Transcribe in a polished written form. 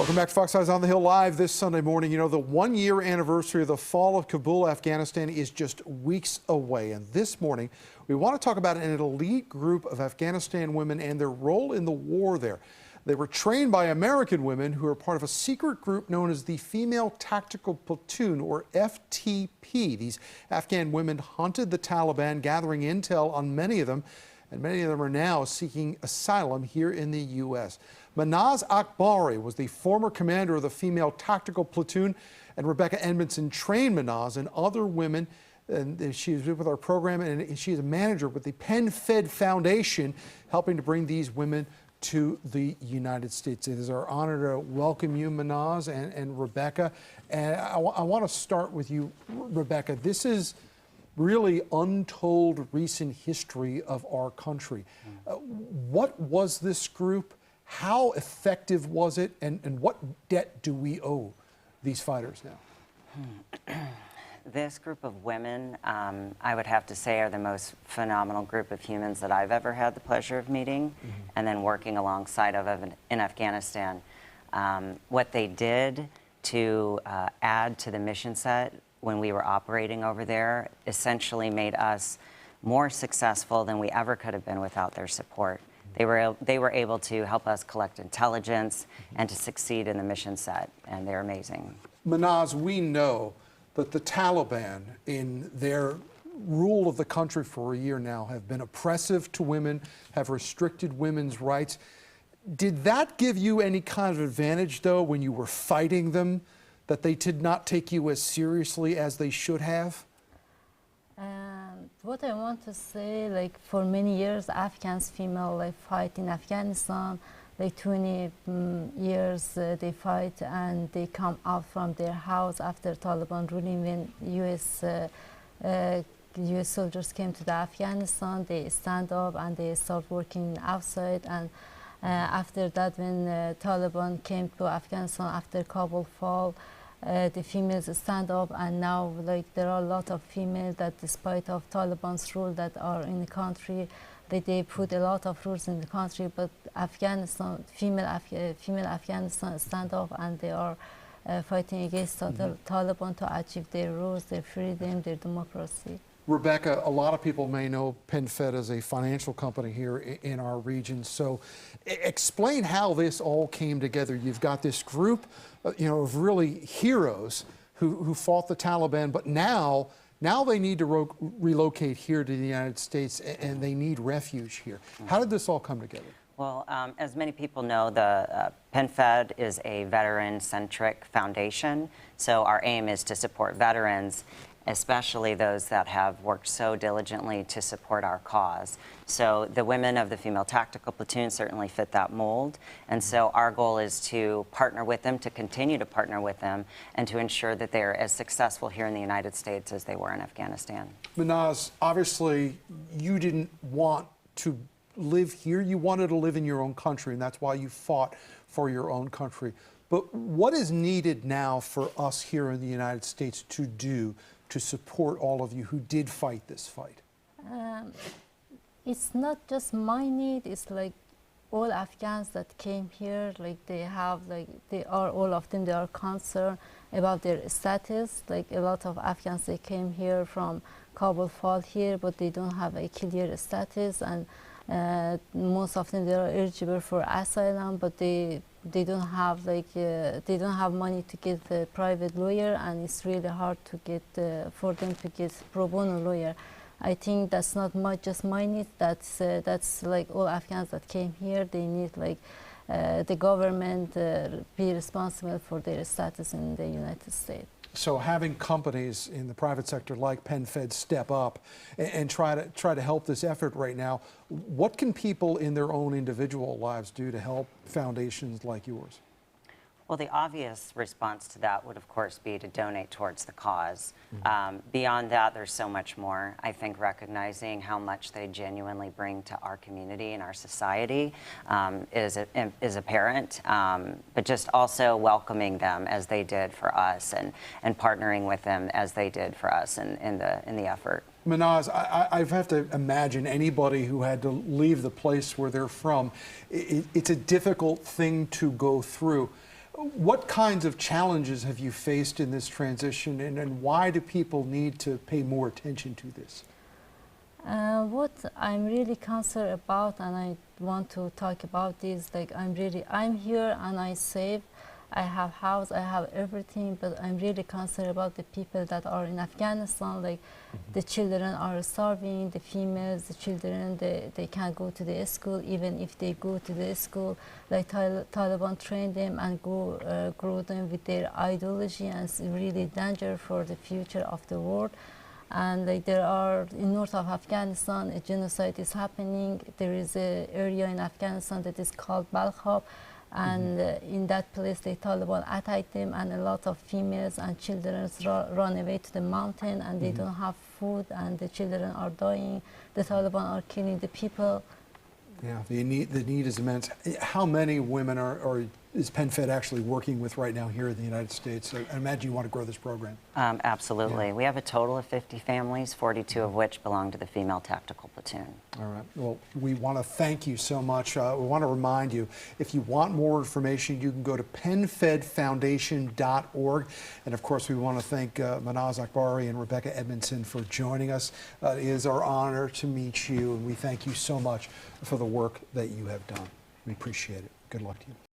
Welcome back to Fox Eyes on the Hill Live this Sunday morning. You know, the one-year anniversary of the fall of Kabul, Afghanistan is just weeks away. And this morning, we want to talk about an elite group of Afghanistan women and their role in the war there. They were trained by American women who are part of a secret group known as the Female Tactical Platoon, or FTP. These Afghan women hunted the Taliban, gathering intel on many of them, and many of them are now seeking asylum here in the U.S. Mahnaz Akbari was the former commander of the Female Tactical Platoon, and Rebekan Edmondson trained Mahnaz and other women. And she was with our program, and she is a manager with the Penn Fed Foundation, helping to bring these women to the United States. It is our honor to welcome you, Mahnaz and Rebekan. And I want to start with you, Rebekan. This is really untold recent history of our country. What was this group? How effective was it? And what debt do we owe these fighters now? This group of women, I would have to say, are the most phenomenal group of humans that I've ever had the pleasure of meeting and then working alongside of in Afghanistan. What they did to add to the mission set when we were operating over there essentially made us more successful than we ever could have been without their support. They were able to help us collect intelligence and to succeed in the mission set, and they're amazing. Mahnaz, we know that the Taliban, in their rule of the country for a year now, have been oppressive to women, have restricted women's rights. Did that give you any kind of advantage, though, when you were fighting them, that they did not take you as seriously as they should have? What I want to say, like, for many years, Afghans female fight in Afghanistan, like 20 years they fight, and they come out from their house after Taliban ruling. When US soldiers came to the Afghanistan, they stand up and they start working outside. And after that, when Taliban came to Afghanistan after Kabul fall, the females stand up, and now like there are a lot of females that, despite of Taliban's rule that are in the country, they put a lot of rules in the country, but Afghanistan, female Afghanistan stand up, and they are fighting against Taliban to achieve their rules, their freedom, their democracy. Rebekan, a lot of people may know Penn Fed as a financial company here in our region. So explain how this all came together. You've got this group, of really heroes who fought the Taliban, but now they need to relocate here to the United States, and they need refuge here. How did this all come together? Well, as many people know, the Penn Fed is a veteran-centric foundation, so our aim is to support veterans, especially those that have worked so diligently to support our cause. So the women of the Female Tactical Platoon certainly fit that mold, and so our goal is to partner with them, to continue to partner with them, and to ensure that they are as successful here in the United States as they were in Afghanistan. Mahnaz, obviously you didn't want to live here. You wanted to live in your own country, and that's why you fought for your own country. But what is needed now for us here in the United States to do to support all of you who did fight this fight? It's not just my need, it's like all Afghans that came here, like all of them, they are concerned about their status. Like a lot of Afghans, they came here from Kabul fall here, but they don't have a clear status, and most of them, they are eligible for asylum, but they don't have they don't have money to get a private lawyer, and it's really hard to get for them to get pro bono lawyer. I think that's not just my need. That's like all Afghans that came here. They need the government be responsible for their status in the United States. So having companies in the private sector like Penn Fed step up and try to help this effort right now, what can people in their own individual lives do to help foundations like yours? Well, the obvious response to that would, of course, be to donate towards the cause. Beyond that, there's so much more. I think recognizing how much they genuinely bring to our community and our society is apparent, but just also welcoming them as they did for us, and partnering with them as they did for us in the effort. Mahnaz, I have to imagine anybody who had to leave the place where they're from, it's a difficult thing to go through. What kinds of challenges have you faced in this transition, and why do people need to pay more attention to this? What I'm really concerned about, and I want to talk about is like I'm here and I save. I have house, I have everything, but I'm really concerned about the people that are in Afghanistan. Like the children are starving, the females, the children, they can't go to the school. Even if they go to the school, like Taliban train them and grow them with their ideology, and it's really danger for the future of the world. And like there are in north of Afghanistan, a genocide is happening. There is an area in Afghanistan that is called Balkhab. And in that place, the Taliban attacked them, and a lot of females and children run away to the mountain, and they don't have food, and the children are dying. The Taliban are killing the people. Yeah, the need is immense. How many women is PenFed actually working with right now here in the United States? I imagine you want to grow this program. Absolutely. Yeah. We have a total of 50 families, 42 of which belong to the Female Tactical Platoon. All right. Well, we want to thank you so much. We want to remind you, if you want more information, you can go to penfedfoundation.org. And of course, we want to thank Mahnaz Akbari and Rebekan Edmondson for joining us. It is our honor to meet you, and we thank you so much for the work that you have done. We appreciate it. Good luck to you.